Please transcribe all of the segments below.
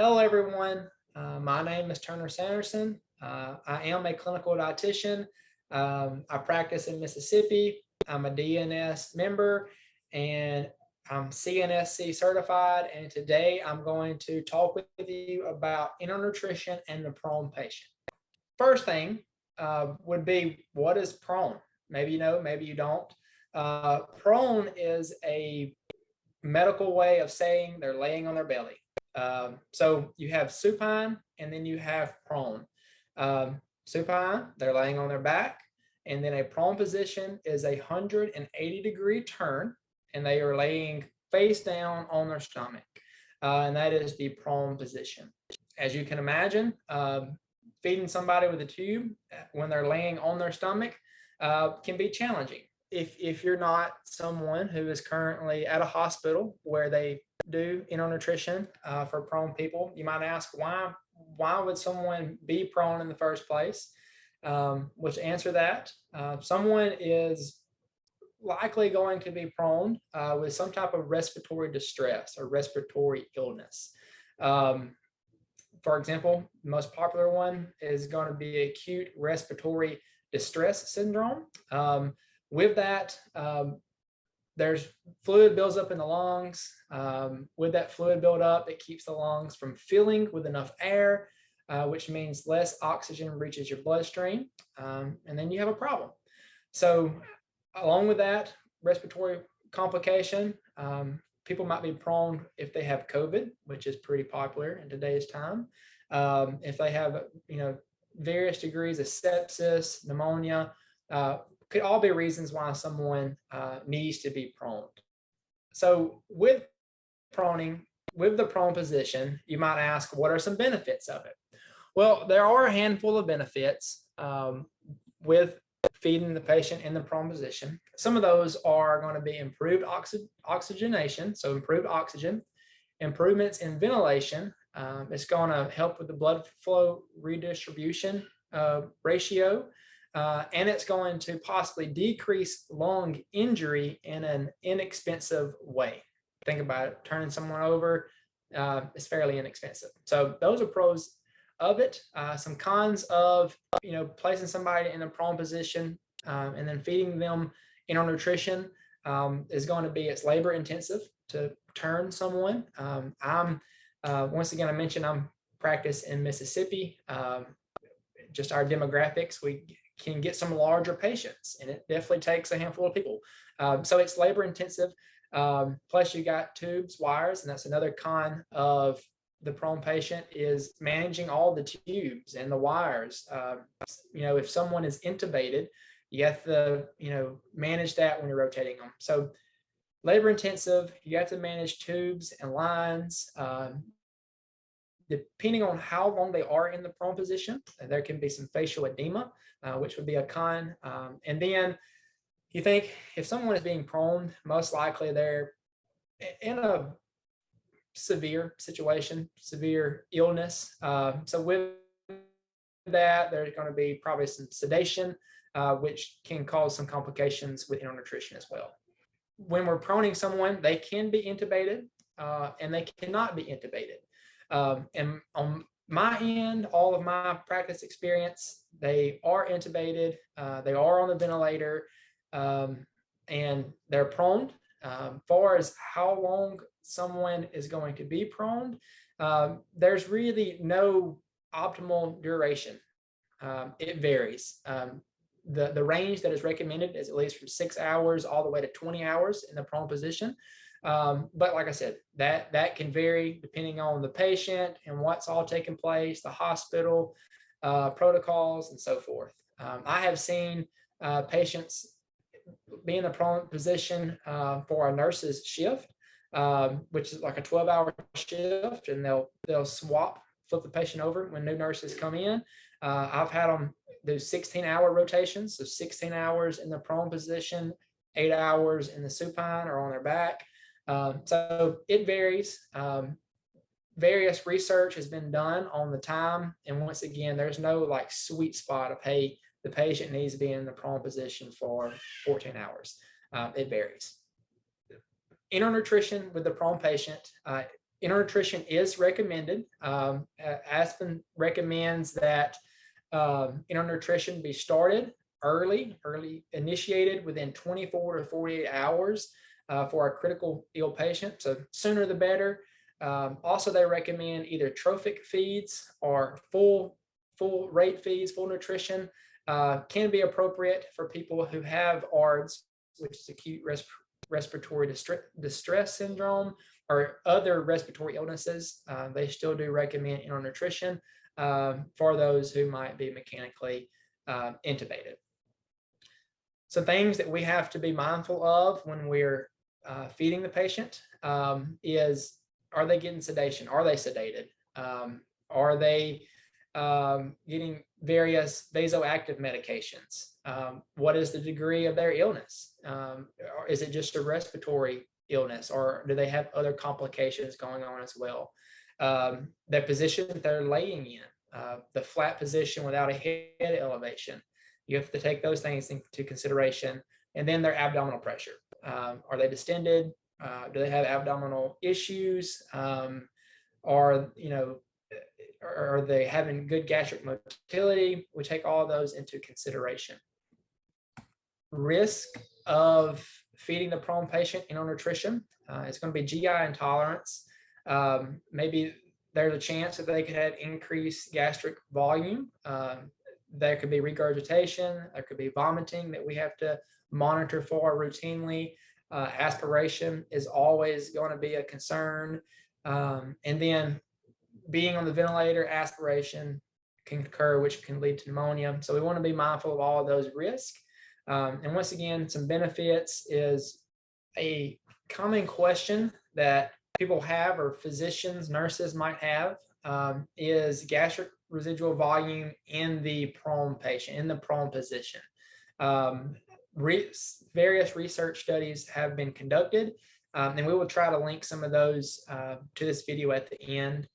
Hello, everyone. My name is Turner Sanderson. I am a clinical dietitian. I practice in Mississippi. I'm a DNS member and I'm CNSC certified. And today I'm going to talk with you about enteral nutrition and the prone patient. First thing would be, what is prone? Maybe you know, maybe you don't. Prone is a medical way of saying they're laying on their belly. So you have supine and then you have prone. Supine, they're laying on their back, and then a prone position is a 180-degree turn, and they are laying face down on their stomach, and that is the prone position. As you can imagine, feeding somebody with a tube when they're laying on their stomach can be challenging. If you're not someone who is currently at a hospital where they do enteral nutrition for prone people, you might ask, why would someone be prone in the first place? Well, to answer that, someone is likely going to be prone with some type of respiratory distress or respiratory illness. For example, the most popular one is going to be acute respiratory distress syndrome. With that, there's fluid builds up in the lungs. With that fluid buildup, it keeps the lungs from filling with enough air, which means less oxygen reaches your bloodstream, and then you have a problem. So along with that respiratory complication, people might be prone if they have COVID, which is pretty popular in today's time. If they have, various degrees of sepsis, pneumonia, could all be reasons why someone needs to be prone. So with proning, with the prone position, you might ask, what are some benefits of it? Well, there are a handful of benefits with feeding the patient in the prone position. Some of those are going to be improved oxygenation, so improved oxygen, improvements in ventilation. It's going to help with the blood flow redistribution ratio. And it's going to possibly decrease lung injury in an inexpensive way. Think about it, turning someone over is fairly inexpensive. So those are pros of it. Some cons of, placing somebody in a prone position and then feeding them enteral nutrition is going to be, it's labor intensive to turn someone. Once again, I mentioned I'm practice in Mississippi. Just our demographics, we can get some larger patients, and it definitely takes a handful of people. So it's labor intensive. Plus you got tubes, wires, and that's another con of the prone patient is managing all the tubes and the wires. If someone is intubated, you have to, manage that when you're rotating them. So labor intensive, you have to manage tubes and lines. Depending on how long they are in the prone position, there can be some facial edema, which would be a con. And then you think if someone is being prone, most likely they're in a severe situation, severe illness. So with that, there's going to be probably some sedation, which can cause some complications with enteral nutrition as well. When we're proning someone, they can be intubated and they cannot be intubated. And on my end, all of my practice experience, they are intubated, they are on the ventilator, and they're proned. Far as how long someone is going to be proned, there's really no optimal duration. It varies. The range that is recommended is at least from 6 hours all the way to 20 hours in the prone position. But like I said, that can vary depending on the patient and what's all taking place, the hospital protocols, and so forth. I have seen patients be in the prone position for a nurse's shift, which is like a 12-hour shift, and they'll flip the patient over when new nurses come in. I've had them do 16-hour rotations, so 16 hours in the prone position, 8 hours in the supine or on their back. So it varies. Various research has been done on the time. And once again, there's no like sweet spot of, hey, the patient needs to be in the prone position for 14 hours. It varies. Enteral nutrition with the prone patient, Nutrition is recommended. ASPEN recommends that nutrition be started early initiated within 24 to 48 hours for a critical ill patient. So sooner the better. Also, they recommend either trophic feeds or full rate feeds, full nutrition can be appropriate for people who have ARDS, which is acute respiratory distress syndrome, or other respiratory illnesses. They still do recommend nutrition for those who might be mechanically intubated. Some things that we have to be mindful of when we're feeding the patient is, are they getting sedation? Are they sedated? Are they getting various vasoactive medications? What is the degree of their illness? Is it just a respiratory illness, or do they have other complications going on as well? The position that they're laying in, the flat position without a head elevation. You have to take those things into consideration. And then their abdominal pressure. Are they distended? Do they have abdominal issues? Are they having good gastric motility? We take all of those into consideration. Risk of feeding the prone patient nutrition. It's going to be GI intolerance. Maybe there's a chance that they could have increased gastric volume. There could be regurgitation. There could be vomiting that we have to monitor for routinely. Aspiration is always going to be a concern. And then being on the ventilator, aspiration can occur, which can lead to pneumonia. So we want to be mindful of all of those risks. And once again, some benefits is a common question that people have, or physicians, nurses might have, is gastric residual volume in the prone patient, in the prone position. Various research studies have been conducted, and we will try to link some of those to this video at the end.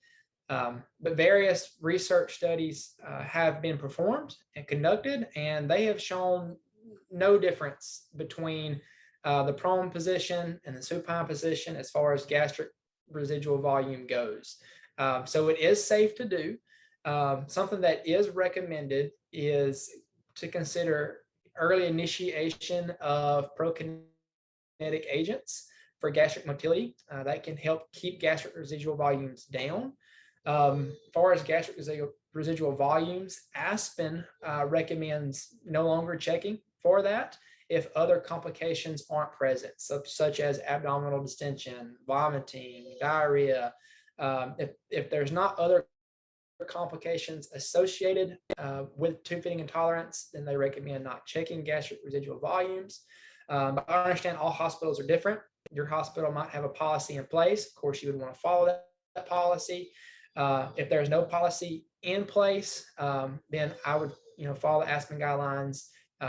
But various research studies have been performed and conducted, and they have shown no difference between the prone position and the supine position as far as gastric residual volume goes. So it is safe to do. Something that is recommended is to consider early initiation of prokinetic agents for gastric motility. That can help keep gastric residual volumes down. As far as gastric residual volumes, ASPEN recommends no longer checking for that if other complications aren't present, such as abdominal distension, vomiting, diarrhea. If there's not other complications associated with tube feeding intolerance, then they recommend not checking gastric residual volumes. But I understand all hospitals are different. Your hospital might have a policy in place. Of course, you would want to follow that policy. If there's no policy in place, then I would follow the ASPEN guidelines,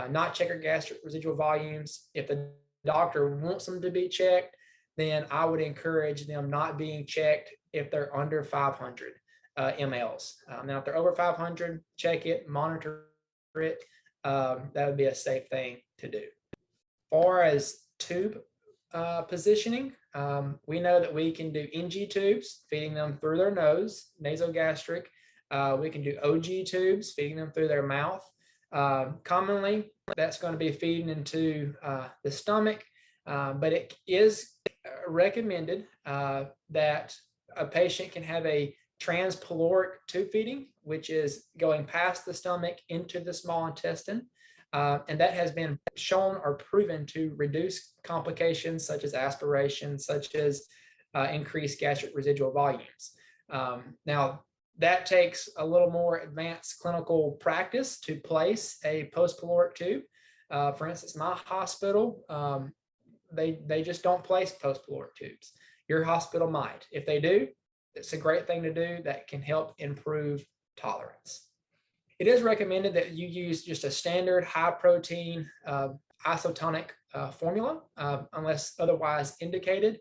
not check your gastric residual volumes. If the doctor wants them to be checked, then I would encourage them not being checked if they're under 500 mLs. Now, if they're over 500, check it, monitor it. That would be a safe thing to do. As far as tube positioning, we know that we can do NG tubes, feeding them through their nose, nasogastric. We can do OG tubes, feeding them through their mouth. Commonly, that's going to be feeding into the stomach, but it is recommended that a patient can have a transpyloric tube feeding, which is going past the stomach into the small intestine. And that has been shown or proven to reduce complications such as aspiration, such as increased gastric residual volumes. Now, that takes a little more advanced clinical practice to place a post-pyloric tube. For instance, my hospital, they just don't place post-pyloric tubes. Your hospital might. If they do, it's a great thing to do that can help improve tolerance. It is recommended that you use just a standard high protein isotonic formula unless otherwise indicated.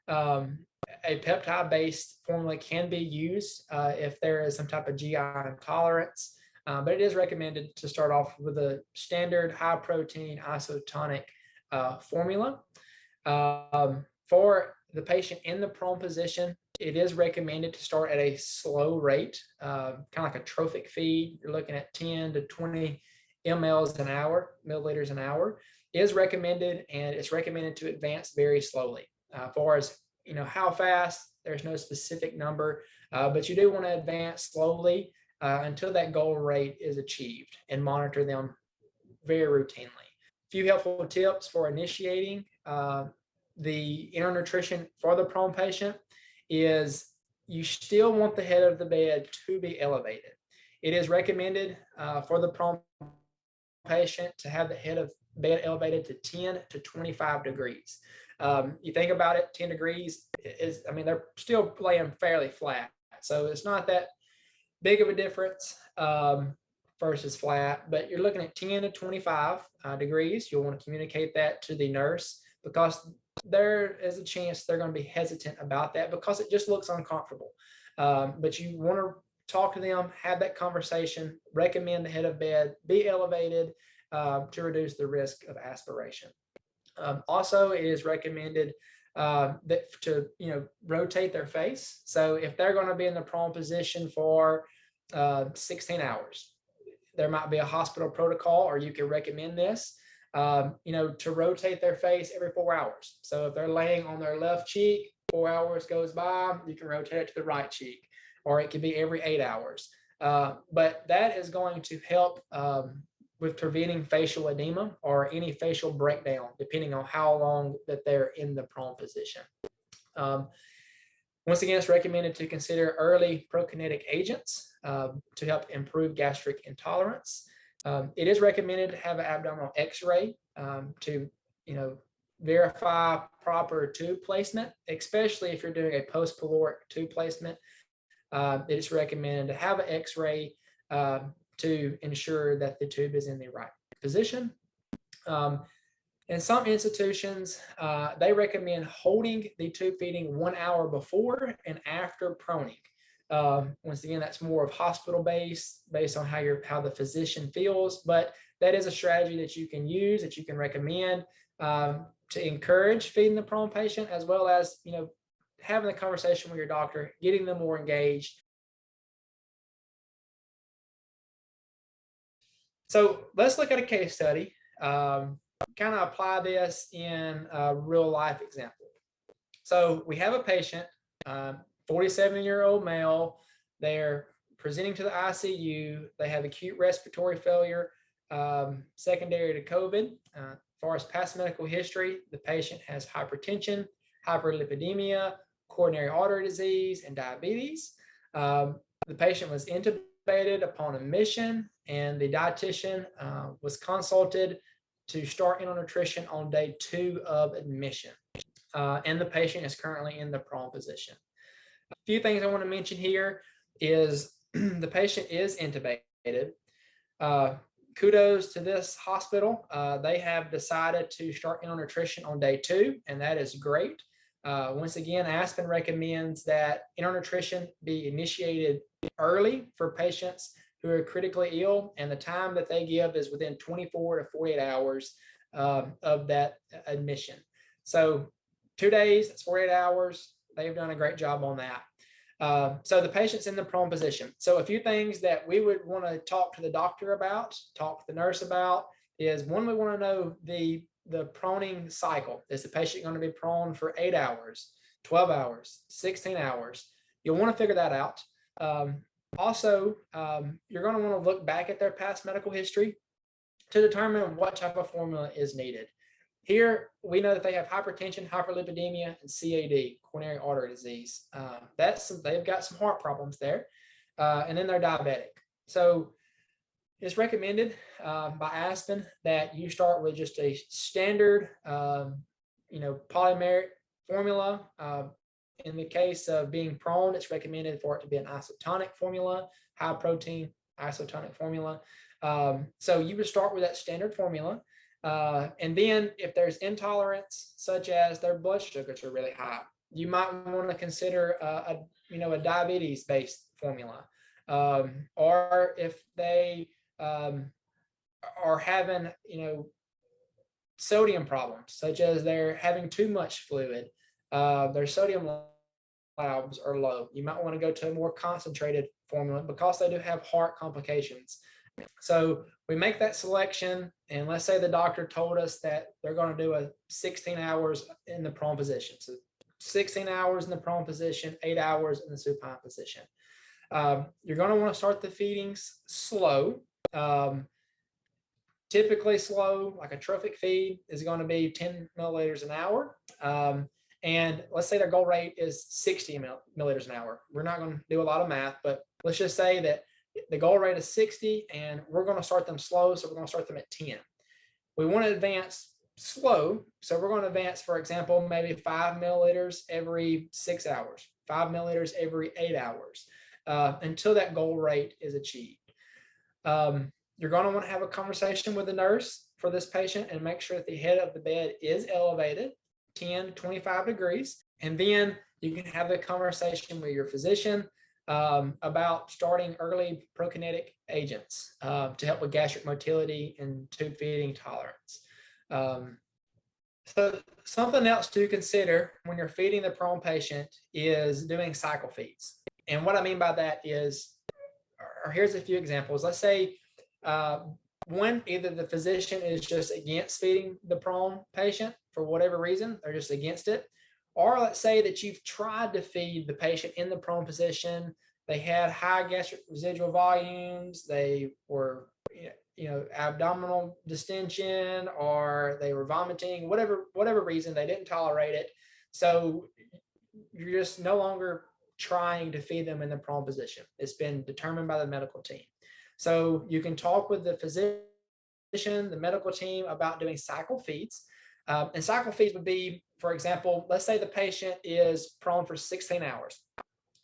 A peptide-based formula can be used if there is some type of GI intolerance, but it is recommended to start off with a standard high protein isotonic formula. For the patient in the prone position, it is recommended to start at a slow rate, kind of like a trophic feed. You're looking at 10 to 20 milliliters an hour is recommended, and it's recommended to advance very slowly. As far as how fast, there's no specific number, but you do want to advance slowly until that goal rate is achieved, and monitor them very routinely. A few helpful tips for initiating the enteral nutrition for the prone patient is you still want the head of the bed to be elevated. It is recommended for the prone patient to have the head of bed elevated to 10 to 25 degrees. You think about it, 10 degrees is, they're still laying fairly flat. So it's not that big of a difference versus flat, but you're looking at 10 to 25 degrees. You'll want to communicate that to the nurse, because there is a chance they're going to be hesitant about that because it just looks uncomfortable. But you want to talk to them, have that conversation, recommend the head of bed be elevated to reduce the risk of aspiration. Also, it is recommended that to rotate their face. So if they're going to be in the prone position for 16 hours, there might be a hospital protocol, or you can recommend this, to rotate their face every 4 hours. So if they're laying on their left cheek, 4 hours goes by, you can rotate it to the right cheek, or it could be every 8 hours. But that is going to help with preventing facial edema or any facial breakdown, depending on how long that they're in the prone position. Once again, it's recommended to consider early prokinetic agents to help improve gastric intolerance. It is recommended to have an abdominal X-ray to verify proper tube placement, especially if you're doing a post-caloric tube placement. It is recommended to have an X-ray to ensure that the tube is in the right position. In some institutions, they recommend holding the tube feeding 1 hour before and after proning. Once again, that's more of hospital based on how the physician feels, but that is a strategy that you can use, that you can recommend to encourage feeding the prone patient, as well as having a conversation with your doctor, getting them more engaged. So let's look at a case study, kind of apply this in a real life example. So we have a patient, 47-year-old male. They're presenting to the ICU. They have acute respiratory failure secondary to COVID. As far as past medical history, the patient has hypertension, hyperlipidemia, coronary artery disease, and diabetes. The patient was intubated upon admission, and the dietitian was consulted to start enteral nutrition on day 2 of admission. And the patient is currently in the prone position. A few things I want to mention here is the patient is intubated. Kudos to this hospital. They have decided to start enteral nutrition on day 2, and that is great. Once again, ASPEN recommends that enteral nutrition be initiated early for patients who are critically ill, and the time that they give is within 24 to 48 hours of that admission. So 2 days, that's 48 hours. They've done a great job on that. So the patient's in the prone position. So a few things that we would want to talk to the doctor about, talk to the nurse about, is one, we want to know the proning cycle. Is the patient going to be prone for 8 hours, 12 hours, 16 hours? You'll want to figure that out. Also, you're going to want to look back at their past medical history to determine what type of formula is needed. Here, we know that they have hypertension, hyperlipidemia, and CAD, coronary artery disease. They've got some heart problems there, and then they're diabetic. So it's recommended by ASPEN that you start with just a standard, polymeric formula. In the case of being prone, it's recommended for it to be an isotonic formula, high protein isotonic formula. So you would start with that standard formula. And then if there's intolerance, such as their blood sugars are really high, you might want to consider a diabetes-based formula. Or if they are having, sodium problems, such as they're having too much fluid, their sodium labs are low. You might want to go to a more concentrated formula because they do have heart complications. So we make that selection, and let's say the doctor told us that they're going to do a 16 hours in the prone position. So 16 hours in the prone position, 8 hours in the supine position. You're going to want to start the feedings slow. Typically slow, like a trophic feed is going to be 10 milliliters an hour. And let's say their goal rate is 60 milliliters an hour. We're not going to do a lot of math, but let's just say that the goal rate is 60 and we're going to start them slow. So we're going to start them at 10. We want to advance slow. So we're going to advance, for example, maybe 5 milliliters every 6 hours, 5 milliliters every 8 hours, until that goal rate is achieved. You're going to want to have a conversation with the nurse for this patient and make sure that the head of the bed is elevated 10 to 25 degrees. And then you can have a conversation with your physician about starting early prokinetic agents to help with gastric motility and tube feeding tolerance. So something else to consider when you're feeding the prone patient is doing cycle feeds. And what I mean by that is, or here's a few examples. Let's say one, either the physician is just against feeding the prone patient for whatever reason, they're just against it. Or let's say that you've tried to feed the patient in the prone position. They had high gastric residual volumes. They were, abdominal distension, or they were vomiting, whatever reason, they didn't tolerate it. So you're just no longer trying to feed them in the prone position. It's been determined by the medical team. So you can talk with the physician, the medical team, about doing cycle feeds. And cycle feeds would be, for example, let's say the patient is prone for 16 hours.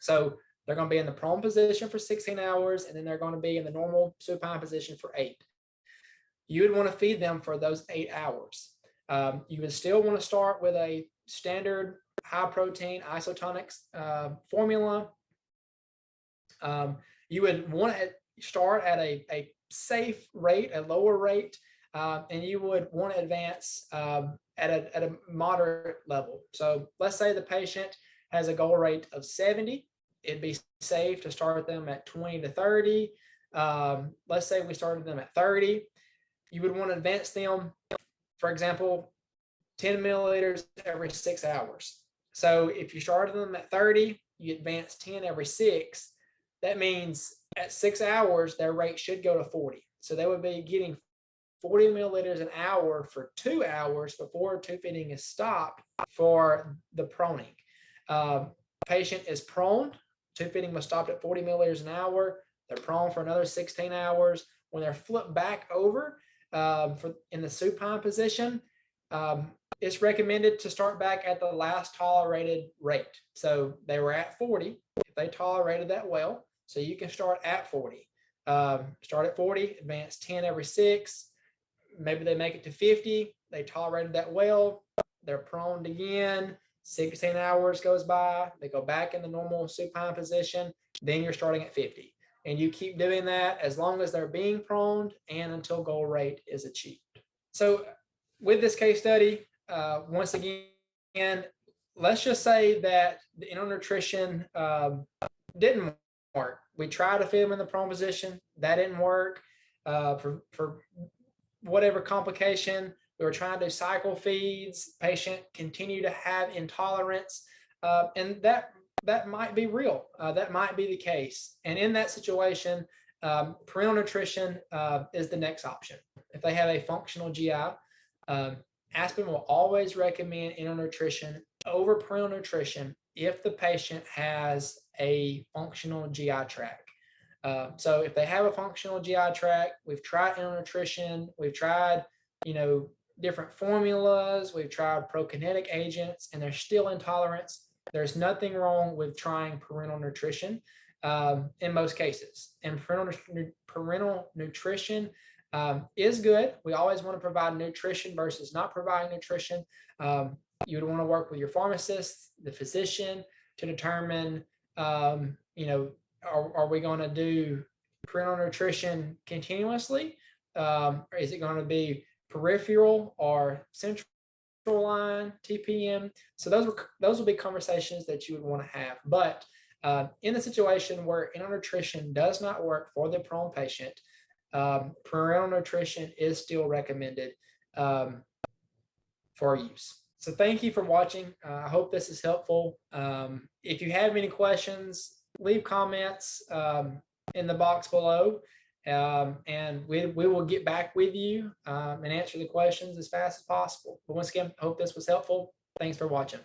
So they're going to be in the prone position for 16 hours, and then they're going to be in the normal supine position for 8. You would want to feed them for those 8 hours. You would still want to start with a standard high protein isotonics formula. You would want to start at a safe rate, a lower rate, and you would want to advance at a moderate level. So let's say the patient has a goal rate of 70. It'd be safe to start them at 20 to 30. Let's say we started them at 30. You would want to advance them, for example, 10 milliliters every 6 hours. So if you started them at 30, you advance 10 every 6. That means at 6 hours, their rate should go to 40. So they would be getting 40 milliliters an hour for 2 hours before tube feeding is stopped for the proning. Patient is prone. Tube feeding was stopped at 40 milliliters an hour. They're prone for another 16 hours. When they're flipped back over in the supine position, it's recommended to start back at the last tolerated rate. So they were at 40. If they tolerated that well, so you can start at 40. Start at 40, advance 10 every 6. Maybe they make it to 50. They tolerated that well. They're proned again. 16 hours goes by. They go back in the normal supine position. Then you're starting at 50. And you keep doing that as long as they're being proned and until goal rate is achieved. So with this case study, once again, let's just say that the enteral nutrition didn't work. We tried to feed them in the prone position. That didn't work for whatever complication. We were trying to do cycle feeds. Patient continued to have intolerance, and that might be real. That might be the case. And in that situation, parental nutrition is the next option. If they have a functional GI, ASPEN will always recommend enteral nutrition over parental nutrition if the patient has a functional GI tract. So if they have a functional GI tract, we've tried enteral nutrition, we've tried, different formulas, we've tried prokinetic agents, and there's still intolerance. There's nothing wrong with trying parental nutrition in most cases. And parental nutrition is good. We always want to provide nutrition versus not providing nutrition. You would want to work with your pharmacist, the physician, to determine, are we going to do parental nutrition continuously? Or is it going to be peripheral or central line, TPM. So those will be conversations that you would want to have. But in the situation where enteral nutrition does not work for the prone patient, parenteral nutrition is still recommended for use. So thank you for watching. I hope this is helpful. If you have any questions, leave comments in the box below, and we will get back with you and answer the questions as fast as possible. But once again, I hope this was helpful. Thanks for watching.